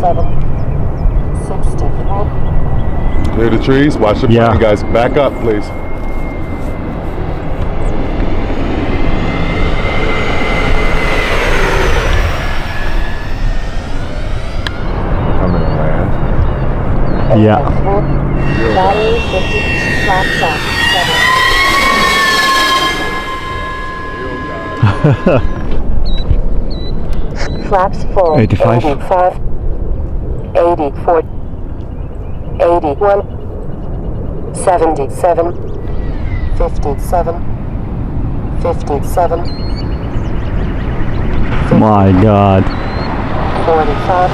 57, 63. Clear the trees. Watch the plane, guys. Back up, please. Coming to land. Yeah. Battery 50, flaps off, 7. Flaps full. 85. 85, 84, 81, 77, 57, 57, My God. 45.